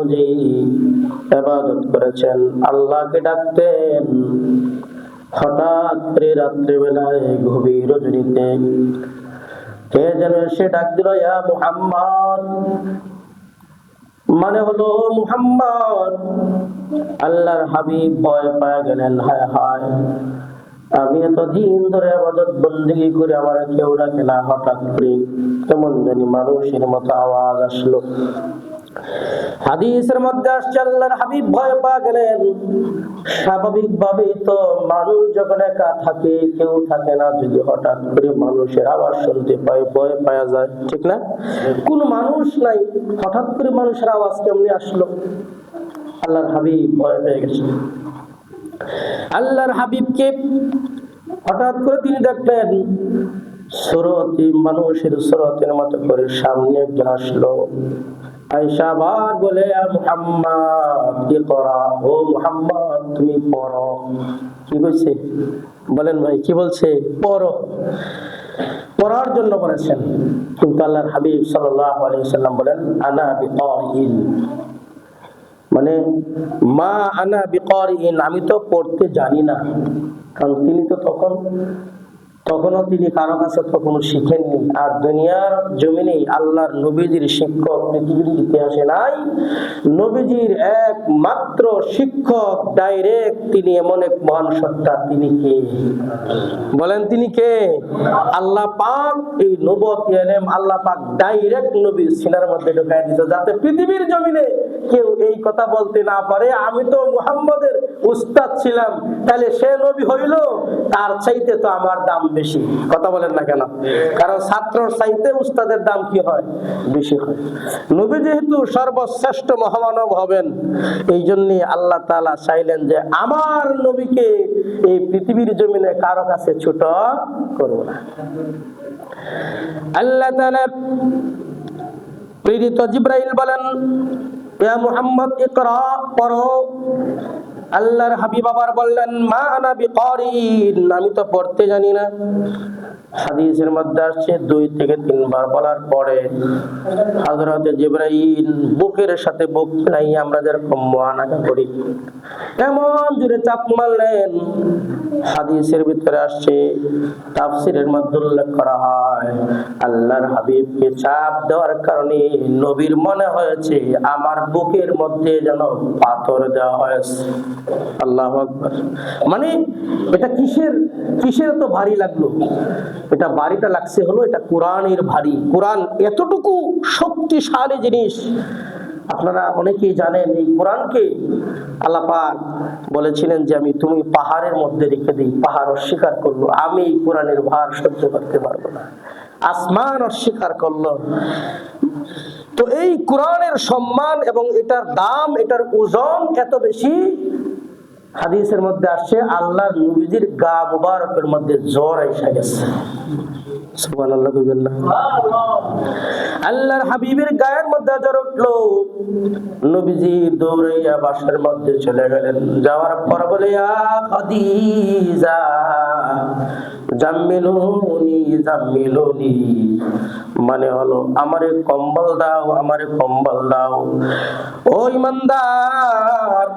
অনুযায়ী ইবাদত করেছেন, আল্লাহকে ডাকতেন। হঠাৎ করে রাত্রিবেলায় গভীর রজনীতে কে যেন সে ডাক দিল, ইয়া মুহাম্মদ, মানে হলো মুহাম্মদ। আল্লাহর হাবিব ভয় পেয়ে গেলেন, হায় হায়, আমি এত দিন ধরে ইবাদত বন্দেগী করে আমার কেউ ডাকে না, হঠাৎ করে কেমন জানি মানুষের মতো আওয়াজ আসলো। হাদিসের মধ্যে আসছে আল্লাহর হাবিব ভয় পেয়ে গেলেন। স্বাভাবিকভাবেই তো মানুষ যখন একা থাকে, কেউ থাকে না, যদি হঠাৎ করে মানুষের আওয়াজ শুনতে পায় ভয় পাওয়া যায়, ঠিক না? কোন মানুষ নাই, হঠাৎ করে মানুষের আওয়াজ কেমনি আসলো? আল্লাহর হাবিব ভয় পেয়ে গেছেন। আল্লাহর হাবিবকে হঠাৎ করে তিনি দেখলেন সুরতি, মানুষের সুরতের মতো করে সামনে একজন আসলো। আয়েশা আবার বলে, মুহাম্মদ ইকরা, ও মুহাম্মদ তুমি পড়ো। কি বলছে বলেন ভাই, কি বলছে? পড়ো, পড়ার জন্য বলেছেন। কিন্তু আল্লাহর হাবিব সাল্লাল্লাহু আলাইহি ওয়াসাল্লাম বলেন, আনা বিকারিন, মানে মা আনা বিকারিন, আমি তো পড়তে জানি না। কারণ তিনি তো তখনও তিনি কারো কাছে তখনও শিখেননি। আর দুনিয়ার জমিনে আল্লাহর নবীজির শিক্ষক পৃথিবীর ইতিহাসে নাই। নবীজির একমাত্র শিক্ষক ডাইরেক্ট তিনি, এমন এক মহান সত্তা। তিনি কে বলেন? তিনি কে? আল্লাহ পাক এই নবুয়ত ইলম আল্লাহ পাক ডাইরেক্ট নবীর সিনার মধ্যে ঢুকাই দিয়েছে, যাতে পৃথিবীর জমিনে কেউ এই কথা বলতে না পারে আমি তো মুহাম্মদের উস্তাদ ছিলাম, তাহলে সে নবী হইল, তার চাইতে তো আমার দাম বেশি। কথা বলেন না কেন? কারণ ছাত্রর চাইতে উস্তাদের দাম কি হয়? বেশি হয়। নবী যেহেতু সর্বশ্রেষ্ঠ মহামানব হবেন, এই জন্যই আল্লাহ তাআলা চাইলেন যে আমার নবীকে এই পৃথিবীর জমিনে কারো কাছে ছোট করব না। আল্লাহ তাআলা প্রেরিত জিবরাইল বলেন, ইয়া মুহাম্মদ ইকরা, পড়ো। আল্লাহর হাবিব আবার বললেন, মা আনা বিকারিন, আমি তো পড়তে জানি না। হাদিসের মধ্যে আসছে 2 থেকে 3 বার বলার পরে হযরত জিবরাইল বুকের সাথে বুক মিলাই আমরা যেরকম মুআনাকা করি এমন জোরে চাপ মারলেন। হাদিসের ভিতরে আসছে, তাফসীরের মধ্যে উল্লেখ করা হয়, আল্লাহর হাবিবকে চাপ দেওয়ার কারণে নবীর মনে হয়েছে আমার বুকের মধ্যে যেন পাথর দেওয়া হয়েছে। আল্লাহু আকবার। মানে এটা কিসের তো ভারী লাগলো? এটা ভারীটা লাগছে হলো এটা কোরআনের ভারী। কোরআন এতটুকু শক্তিশালী জিনিস, আপনারা অনেকেই জানেন এই কোরআনকে আল্লাহ পাক বলেছিলেন যে তুমি পাহাড়ের মধ্যে রেখে দিই, পাহাড় অস্বীকার করলো, আমি এই কোরআনের ভার সহ্য করতে পারবো না, আসমান অস্বীকার করলো। তো এই কোরআনের সম্মান এবং এটার দাম, এটার ওজন এত বেশি। হাদিসের মধ্যে আসছে আল্লাহর নবীজির গা মুবারকের মধ্যে জ্বর এসে গেছে। সুবহানাল্লাহ কইবেন না? আল্লাহর হাবিবের গায়ের মধ্যে জ্বর উঠলো। নবীজি দৌড়াইয়া বাসার মধ্যে চলে গেলেন। যাওয়ার পর বলে, ইয়া খাদিজা জাম্মিলুনি জাম্মিলুনি, মানে হলো আমারে কম্বল দাও, আমারে কম্বল দাও। ও ইমানদার,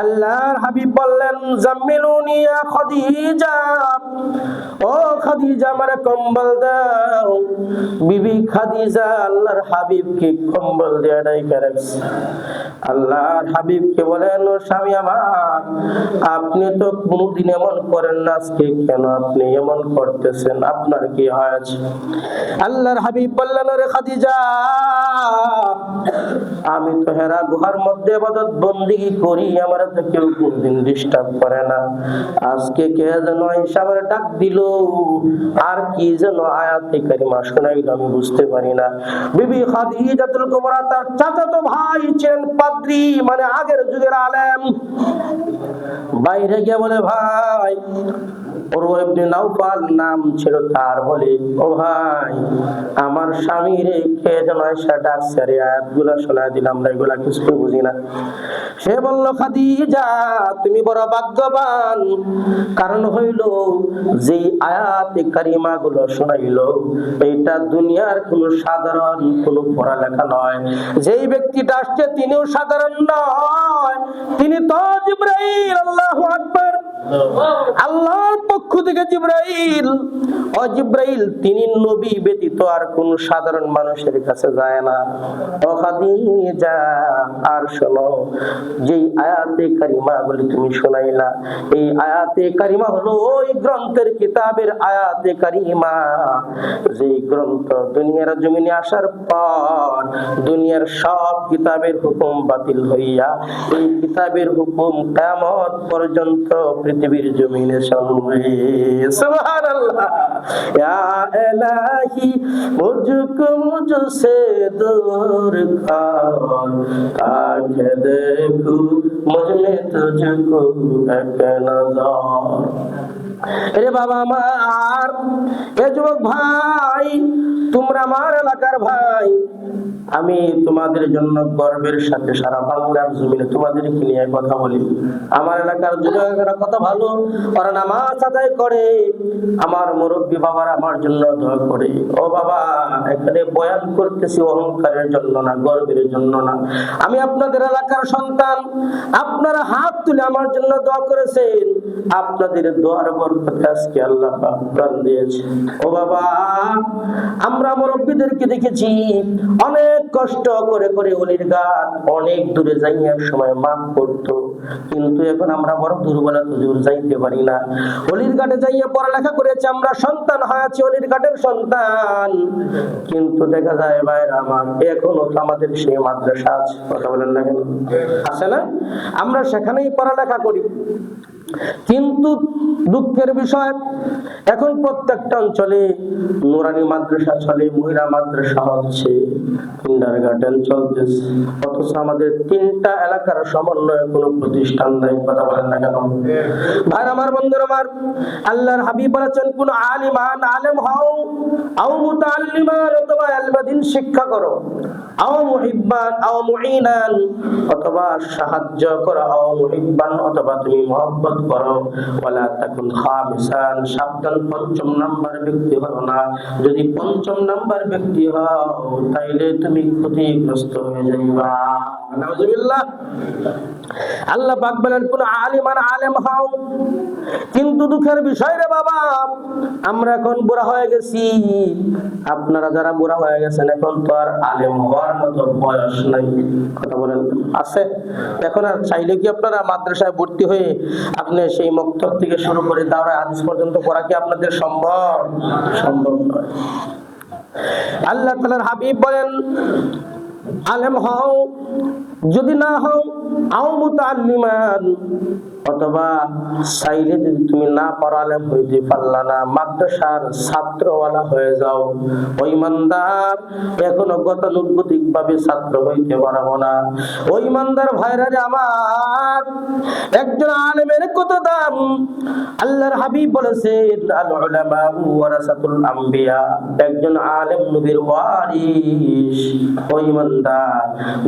আল্লাহর হাবিব বললেন, জাম্মিলুনি ইয়া খাদিজা, ও খাদিজা আমারে কম্বল দাও। বিবি খাদিজা আল্লাহর হাবিবকে কম্বল দিয়ে ডাইকা রাখছে। আল্লাহর হাবিবকে বলেন, ও স্বামী আমার, আপনি তো কোনদিন এমন করেন না, আজকে কেন আপনি এমন করতেছেন? আপনার কি হয়েছে? আল্লাহর হাবিব বললেন, ওরে খাদিজা, আমি তো হেরা গুহার মধ্যে ইবাদত বন্দেগী করি, আমার তো কেউ কোনদিন ডিস্টার্ব করে না। আজকে কে যেন হিসাবের ডাক দিল, আর কি যেন আয়াতে কারিমা শোনাইল, আমি বুঝতে পারি না। বিবি খাদিজাতুল কুবরা তার চাচাতো ভাই ছিলেন পাদ্রী, মানে আগের যুগের আলেম। বাইরে গিয়ে বলে, ভাই উরওয়া ইবনে নাওফাল নাম ছিল তার। বলে, ও ভাই, আমার স্বামীর খেয়ে যেন এসে ডাকছে, আর আয়াতগুলো শোনায় দিলাম, আমরা এগুলা কিছু বুঝি না। সে বলল, খাদিজা তুমি বড় ভাগ্যবান, কারণ হইল যে আয়াতে কারিমা গুলো শোনাইলো এইটা দুনিয়ার কোন সাধারণ কোন পড়ালেখা নয়। যেই ব্যক্তিটা আসছে তিনিও সাধারণ নয়, তিনি তো জিবরাইল। আল্লাহু আকবার। আল্লাহর পক্ষ থেকে জিবরাইল। ও জিবরাইল, তিনি নবী ব্যতীত আর কোন সাধারণ মানুষের কাছে যায় না। ও খাদিজা, আর শোনো, যেই আয়াতে কারিমা বলে তুমি শোনাইলা, এই আয়াতে কারিমা হলো ওই গ্রন্থের কিতাবের আয়াতে কারিমা, যেই গ্রন্থ দুনিয়ার জমিনে আসার পর দুনিয়ার সব কিতাবের হুকুম বাতিল হইয়া এই কিতাবের হুকুম কিয়ামত পর্যন্ত পৃথিবীর জমিনে চলবে। সুবহানাল্লাহ। ইয়া ইলাহি মুঝকো মুঝসে দূর কর, তাকে দেখো মুঝমে তুঝকো এক নজর। এরে বাবা আমার, এ যুবক ভাই, তোমরা আমার এলাকার ভাই, আমি তোমাদের জন্য গর্বের সাথে সারা বাংলার জমিনে তোমাদেরকে নিয়ে কথা বলি। আমার এলাকার যুবকেরা কত ভালো, ওরা নামাজ আদায় করে, আমার মুরব্বী বাবারা আমার জন্য দোয়া করে। ও বাবা, এখানে বয়ান করতেছি অহংকারের জন্য না, গর্বের জন্য না। আমি আপনাদের এলাকার সন্তান, আপনারা হাত তুলে আমার জন্য দোয়া করেছেন, আপনাদের দোয়ার বরকতে আজকে আল্লাহ পাক প্রাণ দিয়েছে। ও বাবা, আমরা মুরব্বীদেরকে দেখেছি অনেক কষ্ট করে করে অলির ঘাট অনেক দূরে যাই এক সময় মাপ করতো, কিন্তু এখন আমরা বড় দুর্বলতা দূর যাইতে পারি না। অলির ঘাটে যাইয়া পড়ালেখা করেছি, আমরা সন্তান হয়েছি অলির ঘাটের সন্তান, কিন্তু দেখা যায় ভাইরা আমার, এখনো তো আমাদের সেই মাদ্রাসা আছে, কথা বলেন না কেন, আছে না? আমরা সেখানেই পড়ালেখা করি, কিন্তু দুঃখের বিষয় এখন প্রত্যেকটা অঞ্চলে নুরানি মাদ্রাসা চলে, মহিলা মাদ্রাসা হচ্ছে, কিন্ডারগার্টেন চলতেছে, অথচ আমাদের তিনটা এলাকার সমন্বয়ে কোনো প্রতিষ্ঠান নাই, কথা বলেন না কেন? ভাই আমার, বন্ধুর আমার, আল্লাহর হাবিব বলেছেন, কোন আলিমান আলেম হও, আও মুতাআল্লিমান অথবা আলমাদিন শিক্ষা করো, আও মুহিব্বান আও মুঈনান অথবা সাহায্য করো, আও মুহিব্বান অথবা তুমি মহব্বত করো, ওয়ালা তাকুন খামিসান, সাবধান পঞ্চম নাম্বার ব্যক্তি হও না। যদি পঞ্চম নাম্বার ব্যক্তি হও তাইলে তুমি ক্ষতিগ্রস্ত হয়ে যাইবা। নাউজুবিল্লাহ। আল্লাহ পাক বলেন, কোন আলিমান আলেম হও, কিন্তু দুঃখের বিষয় রে বাবা, আমরা এখন বুড়া হয়ে গেছি। আপনারা যারা বুড়া হয়ে গেছেন, এখন তো আর আলেম হওয়ার মতো বয়স নাই, কথা বলেন, আছে? এখন আর চাইলে কি আপনারা মাদ্রাসায় ভর্তি হয়ে আপনি সেই মক্তব থেকে শুরু করে দাওরা হাদিস পর্যন্ত পড়া কি আপনাদের সম্ভব? সম্ভব নয়। আল্লাহ তাআলার হাবিব বলেন, আলেম হও, যদি না হও আও মুতাআল্লিমান অথবা চাইলে যদি তুমি না পারো আলেম হইতে পারলা না, মাদ্রাসার ছাত্রওয়ালা হয়ে যাও। ওই ইমানদার, এখনো গতানুগতিক ভাবে ছাত্র হইতে পারবো না। ওই ইমানদার ভাইরা রে আমার, একজন আলেমের কত দাম। আল্লাহর হাবিব বলেছেন, আল উলামা ওয়ারাসাতুল আম্বিয়া, একজন আলেম নবীর ওয়ারিস। ওই ইমানদার,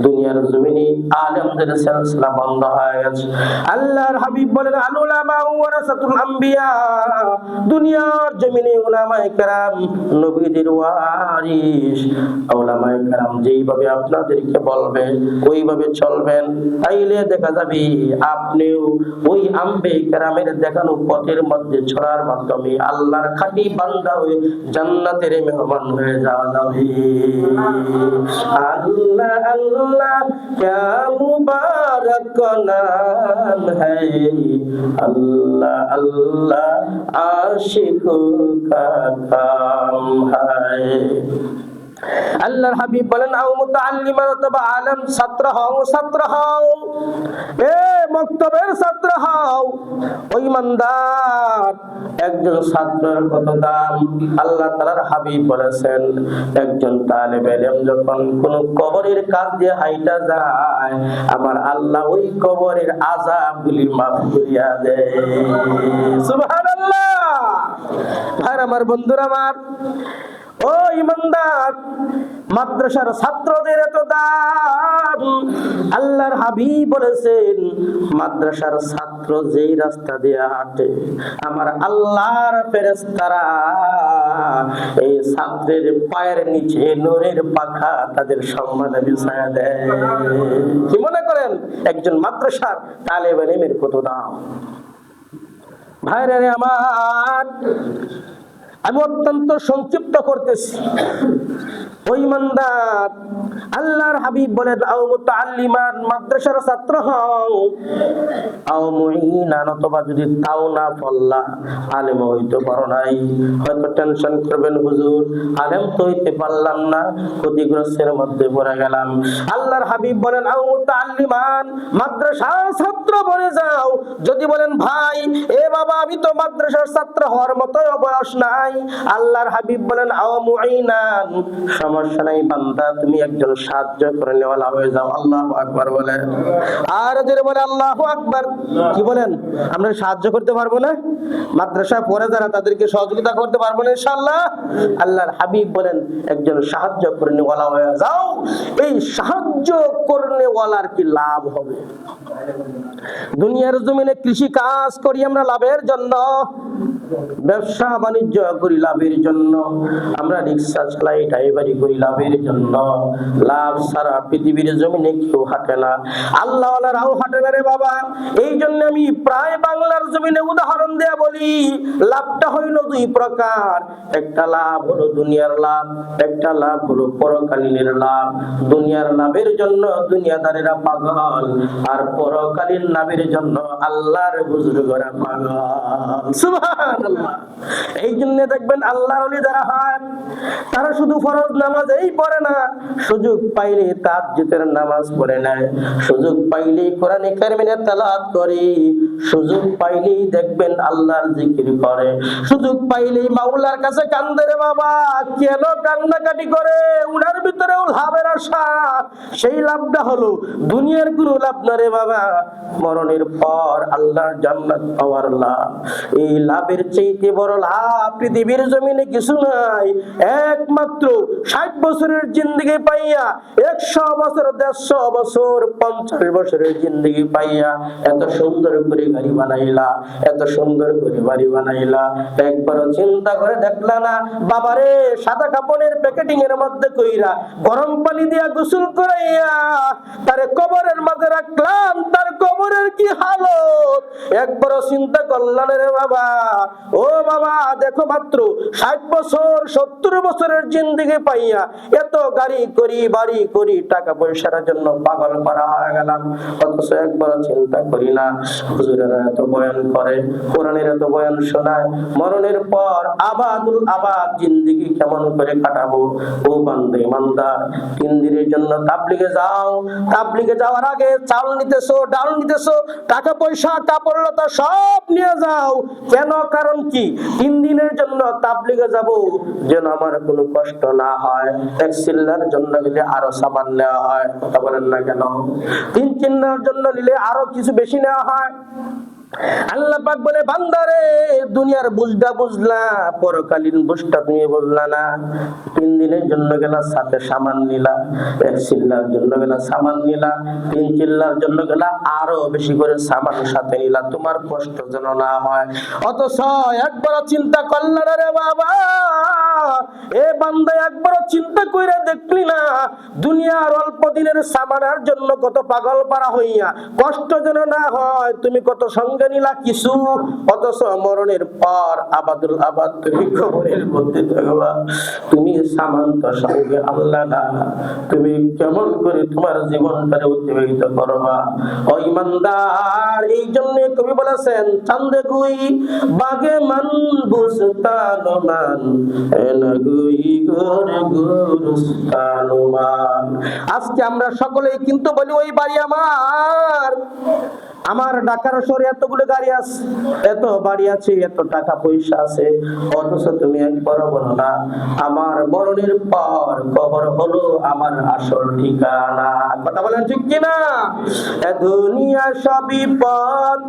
দুনিয়ার জমিনে আলেমদের সিলসিলা বন্ধ হয়ে গেছে। আল্লাহর হাবিব বলেন, আল উলামা ওয়ারাসাতুল আম্বিয়া, দুনিয়ার জমিনে উলামায়ে কেরাম নবীদের ওয়ারিস। উলামায়ে কেরাম যেইভাবে আপনাদেরকে বলবে ওইভাবে চলবেন, তাইলে দেখা যাবে আপনিও ওই আম্বিয়া কেরামের দেখানো পথের মধ্যে চলার মাধ্যমে আল্লাহর খাঁটি বান্দা হয়ে জান্নাতের মেহমান হয়ে যাওয়া যাবে। আল্লাহ আল্লাহ क्या मुबारक नाम है, अल्लाह अल्लाह आशिकों का काम है। আল্লাহর হাবিব বলেন, আও মুতাআল্লিমান অথবা আলেম ছাত্র হও, ছাত্র হও, এ মক্তবের ছাত্র হও। ওই ইমানদার, একজন ছাত্রের কত দাম। আল্লাহ তাআলার হাবিব বলেছেন, একজন তালেবে ইলম যখন কোন কবরের কাছ দিয়ে হাইটা যায়, আমার আল্লাহ ওই কবরের আযাবগুলি মাফ করিয়া দেয়। সুবহানাল্লাহ। ভাইরা আমার, বন্ধুরা আমার, ও ইমানদার, মাদ্রাসার ছাত্রদের এত দাম। আল্লাহর হাবিব বলেছেন, মাদ্রাসার ছাত্র যেই রাস্তা দিয়ে হাঁটে, আমার আল্লাহর ফেরেশতারা এই ছাত্রের পায়ের নিচে নূরের পাখা তাদের সম্মানে বিছায়া দেয়। কি মনে করেন একজন মাদ্রাসার তালেব ইলমের কত দাম? ভাইরা রে আমার, আমি অত্যন্ত সংক্ষিপ্ত করতেছি। ওই ইমানদার, আল্লাহর হাবিব বলেন, আও মুতাআল্লিমান, মাদ্রাসার ছাত্র হও, আও মুঈনান, অথবা যদি তাও না পারলা, আলেম হইতে পারো নাই, হয়তো টেনশন করবেন, হুজুর আলেম তো হইতে পারলাম না, ক্ষতিগ্রস্তের মধ্যে পড়ে গেলাম। আল্লাহর হাবিব বলেন, আও মুতাআল্লিমান, মাদ্রাসার ছাত্র বনে যাও। যদি বলেন, ভাই এ বাবা, আমি তো মাদ্রাসার ছাত্র হওয়ার মতো বয়স নাই, আল্লাহর হাবিব বলেন, আও মুঈনান, সমস্যা নাই বান্দা, তুমি একজন সাহায্য করে নেওয়ালা হয়ে যাও। আল্লাহু আকবার বলে, আর যারা বলে আল্লাহু আকবার, কি বলেন, আমরা সাহায্য করতে পারবো না? মাদ্রাসায় পড়ে যারা, তাদেরকে সহযোগিতা করতে পারবো না ইনশাআল্লাহ? আল্লাহর হাবিব বলেন, একজন সাহায্য করে নেওয়ালা হয়ে যাও। এই সাহায্য করনেওয়ালার কি লাভ হবে? দুনিয়ার জমিনে কৃষি কাজ করি আমরা লাভের জন্য, ব্যবসা বাণিজ্য করি লাভের জন্য, আমরা রিক্সা চালাই, ড্রাইভারি করি লাভের জন্য। লাভ ছাড়া পৃথিবীর জমিনে কেউ হাঁটে না, আল্লাহ ওয়ালারাও হাঁটে না রে বাবা। এই জন্য আমি প্রায় বাংলার জমিনে উদাহরণ দেয়া বলি, লাভটা হইল দুই প্রকার। একটা লাভ হলো দুনিয়ার লাভ, একটা লাভ হলো পরকালীনের লাভ। দুনিয়ার লাভের জন্য দুনিয়াদারেরা পাগল, আর পরকালীন লাভের জন্য আল্লাহর বুজুর্গরা পাগল। সুবহানাল্লাহ। এই জন্য দেখবেন আল্লাহর ওলি যারা হয়, তারা শুধু ফরজ নামাজই পড়ে না, সুযোগ পাইলে তাহাজ্জুদের নামাজ পড়ে নেয়, সুযোগ পাইলেই কোরআনে কারিমের তেলাওয়াত করে, সুযোগ পাইলেই দেখবেন আল্লাহর জিকির করে, সুযোগ পাইলেই মাওলার কাছে কান্দে রে বাবা। কেন কান্নাকাটি করে? উনার ভিতরেও লাভের আশা। সেই লাভটা হলো দুনিয়ার কোনো লাভ না রে বাবা, মরণের পর আল্লাহর জান্নাত পাওয়ার লাভ। এই লাভের চাইতে বড় লাভ পৃথিবীর জমিনে কিছু নাই। একমাত্র 60 বছরের জিন্দেগি পাইয়া, 100 বছর, 150 বছর, 50 বছরের জিন্দেগি পাইয়া এত সুন্দর করে গাড়ি বানাইলা, এত সুন্দর করে বাড়ি বানাইলা, একবার চিন্তা করে দেখলা না বাবারে? সাদা কাপড়ের প্যাকেটিং এর মধ্যে কইরা গরম পানি দিয়া গোসল করাইয়া তারে কবরের মাঝে রাখলাম, তার কবরের কি হালত একবার চিন্তা করলেন রে বাবা? ও বাবা, দেখো মাত্র 60 বছর, 70 বছরের জিন্দেগি পাইয়া এত গাড়ি করি, বাড়ি করি, টাকা পয়সার জন্য পাগল করা হয়ে গেলাম, অথচ একবার চিন্তা করি না হুজুরেরা এত বয়ান করে, কোরআনের এত বয়ান শোনায়, মরণের পর আবাদুল আবাদ জিন্দেগি কেমন করে কাটাবো? ও বান্দা ইমানদার, 3 দিনের জন্য তাবলিগে যাও, তাবলিগে যাওয়ার আগে চাল নিতেছো, ডাল নিতেছো, টাকা পয়সা, কাপড় লতা সব নিয়ে যাও। কেন? কারণ কি? 3 দিনের জন্য তাবলিগে যাব, যেন আমার কোনো কষ্ট না হয়। এক চিল্লার জন্য গেলে আরো সামান নেওয়া হয়, কথা বলেন না কেন? 3 চিল্লার জন্য নিলে আরো কিছু বেশি নেওয়া হয়। আল্লাহ পাক বলে, বান্দারে দুনিয়ার বুঝটা বুঝলা, পরকালীন বুঝটা তুমি বুঝলা না। 3 দিনের জন্য গেলা, সাথে সামান নিলা, এক চিল্লার জন্য গেলা সামান নিলা, 3 চিল্লার জন্য গেলা আরো বেশি করে সামান সাথে নিলা, তোমার কষ্ট যেন না হয়। অথচ একবার চিন্তা করলা না রে বাবা? এ বান্দা, একবার চিন্তা কইরা দেখলি না দুনিয়ার অল্প দিনের সামানের জন্য কত পাগল পারা হইয়া কষ্ট যেন না হয়, তুমি কত সঙ্গে নিলা কিছু, অথচ মরণের পর আবাদুল আবাদ তুমি কবরের মধ্যে থাকবা, তুমি সামান তো সঙ্গে আল্লাহ না, তুমি কেমন করে তোমার জীবনটারে অতিবাহিত করবা? ও ইমানদার, এই জন্য কবি বলেছেন, চান্দে গুই বাগে মান বুস্তান মান, এনা গুই গোর গোরস্তান মান। আজকে আমরা সকলেই কিন্তু বলি, ওই বাড়ি আমার, আমার ঢাকার শহরে এতগুলো গাড়ি আছে, এত বাড়ি আছে, এত টাকা পয়সা আছে, অথচ তুমি একবার বলো না আমার মরণের পর কবর হলো আমার আসল ঠিকানা। কথা বলেন ঠিক কিনা? এ দুনিয়া সবই পথ,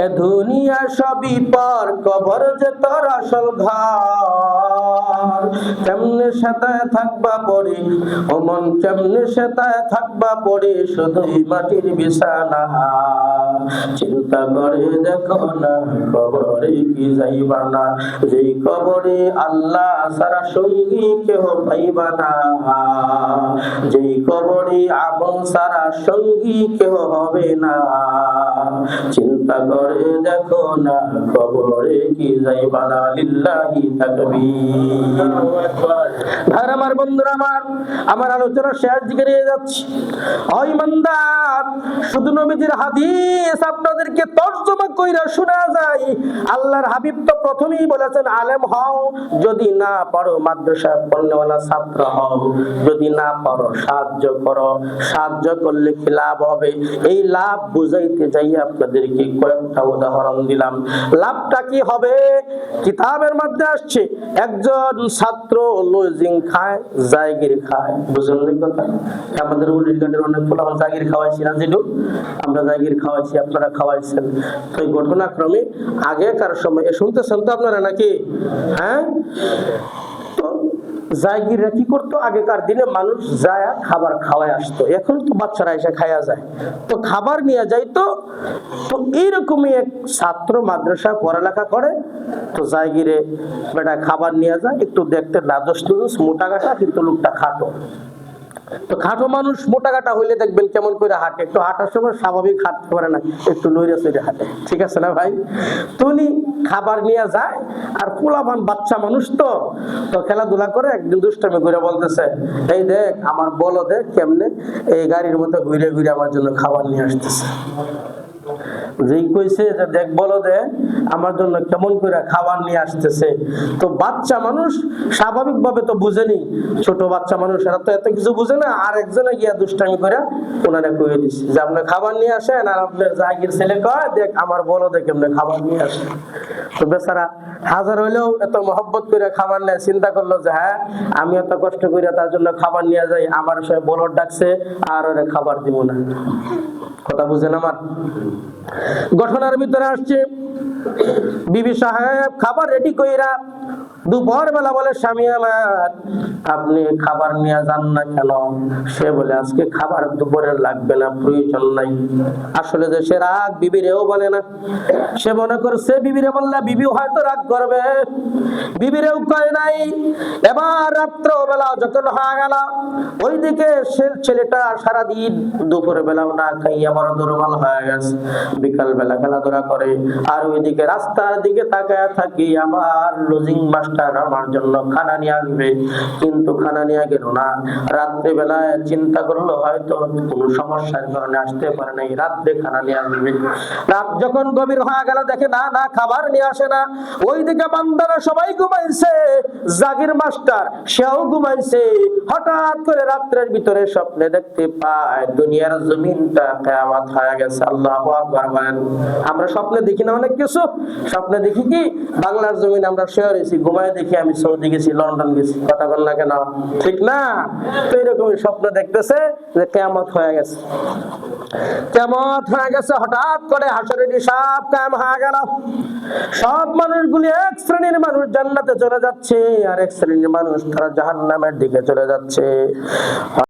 এ দুনিয়া সবই পর, কবর যে তোর আসল ঘর। কেমনে সেতায় থাকবা পড়ে ও মন, কেমনে সেতায় থাকবা পড়ে শুধুই মাটির বিছানা। চিন্তা করে দেখো না কবরে কি যাইবা না, যেই কবরে আল্লাহ সারা সঙ্গী কেহ পাইবা না, যেই কবরে আমল সারা সঙ্গী কেহ হবে না। চিন্তা করে দেখো না কবরে কি যাইবা না। লিল্লাহি তাকবীর। ভাইরা আমার, বন্ধুরা আমার আলোচনা শেষ দিকে নিয়ে যাচ্ছি। ও ইমানদার, শুধু নবীজির হাদিস আপনাদেরকে তরজমা কইরা শোনা যায়। আল্লাহর হাবিব তো প্রথমেই বলেছেন আলেম হও, যদি না পারো মাদ্রাসা পড়নেওয়ালা ছাত্র হও, যদি না পারো সাহায্য করো, সাহায্য করলে কি লাভ হবে এই লাভ বুঝাইতে যাই আপনাদেরকে কয়েকটা উদাহরণ দিলাম। লাভটা কি হবে? কিতাবের মধ্যে আসছে একজন ছাত্র লজিং খায়, জায়গির খায়। বুঝলেন কথা? আমাদের উলিগানের অনেক ফুলাম জাগির খাওয়াইছি না, যেটু আমরা জাগির খাওয়াইছি, আপনারা খাওয়াইছেন। তো এই ঘটনাক্রমে আগেকার সময় শুনতেছেন তো আপনারা নাকি? হ্যাঁ, তো জায়গিরা কি করতো? আগেকার দিনে মানুষ যায় খাবার খাওয়ায় আসতো, এখন তো বাচ্চারা এসে খাওয়া যায়, তো খাবার নিয়ে যাইতো। তো এইরকমই এক ছাত্র মাদ্রাসা পড়ালেখা করে, তো জায়গিরে বেটা খাবার নিয়ে যায়, একটু দেখতে লাজস টুজস মোটা কাটা, কিন্তু লোকটা খাটো। তো খাটো মানুষ মোটা কাটা হইলে দেখবেন কেমন করে হাঁটে, একটু হাঁটার সময় স্বাভাবিক হাঁটতে পারে না, একটু লইরে চইরে হাঁটে, ঠিক আছে না ভাই? তো উনি খাবার নিয়ে যায়, আর পোলাপান বাচ্চা মানুষ তো তো খেলাধুলা করে। একদিন দুষ্টামি করে বলতেছে, এই দেখ আমার বলো দেখ কেমনে এই গাড়ির মতো ঘুরে ঘুরে আমার জন্য খাবার নিয়ে আসতেছে। যেই কইছে যে দেখ বলো দে আমার জন্য কেমন করে খাবার নিয়ে আসতেছে, তো বাচ্চা মানুষ স্বাভাবিক ভাবে তো বুঝেনি, ছোট বাচ্চা মানুষ এরা তো এত কিছু বুঝে না। আর একজনে গিয়া দুষ্টামি করে ওনারা কইয়ে দিচ্ছে যে আপনি খাবার নিয়ে আসেন, আর আপনার জাগির ছেলে কয় দেখ আমার বলো দে কেমনে খাবার নিয়ে আসে। তো বেচারা হাজার হইলেও এত মহব্বত করে খাবার নেয়, চিন্তা করলো যে হ্যাঁ আমি এত কষ্ট করে তার জন্য খাবার নিয়ে যাই, আমার সে বলদ ডাকছে আর ওরে খাবার দিব না। কথা বুঝেন আমার? ঘটনার ভিতরে আসছে বিবি সাহেব খাবার রেডি কইরা দুপুর বেলা বলে, স্বামী আমার আপনি খাবার নিয়ে যান না কেন? সে বলে আজকে খাবার দুপুরে লাগবে না, প্রয়োজন নাই। আসলে যে সে রাগ বিবিরেও বলে না, সে মনে করছে বিবিরে বললে বিবি হয়তো রাগ করবে, বিবিরেও কয় নাই। এবার রাত্র বেলা যখন হয়ে গেল, ওইদিকে সে ছেলেটা সারাদিন দুপুর বেলাও না খাইয়া বড় দুর্বল হয়ে গেছে, বিকাল বেলা খেলাধুলা করে, আর ওইদিকে রাস্তার দিকে তাকায় থাকি আমার লজিং মাস্টার আমার জন্য খানা নিয়ে আসবে, কিন্তু খানা নিয়ে গেল না। রাত্রে বেলায় চিন্তা করলো হয়তো কোনো সমস্যার কারণে আসতে পারে নাই, রাত্রে খানা নিয়ে আসবে। রাত যখন গভীর হয়ে গেল, দেখে না না খাবার নিয়ে আসে না। ওইদিকে বান্দারা সবাই ঘুমাইছে, জাগির মাস্টার সেও ঘুমাইছে। হঠাৎ করে রাত্রের ভিতরে স্বপ্নে দেখতে পায় দুনিয়ার জমিনটা কিয়ামত হয়ে গেছে। আল্লাহু আকবার বলেন। আমরা স্বপ্নে দেখি না অনেক কিছু, স্বপ্নে দেখি কি বাংলার জমিন আমরা শুয়ে রয়েছি, ঘুমায় দেখি আমি সৌদি গেছি, লন্ডন গেছি, কথা বল না কেন? ঠিক না? তো এরকমই স্বপ্ন দেখতেছে যে কিয়ামত হয়ে গেছে, কিয়ামত হয়ে গেছে। হঠাৎ করে হাসরের হিসাব কায়েম হয়ে গেল। সব মানুষগুলি, এক শ্রেণীর মানুষ জান্নাতে চলে যাচ্ছে, আর এক শ্রেণীর মানুষ তারা জাহান্নামের দিকে চলে যাচ্ছে।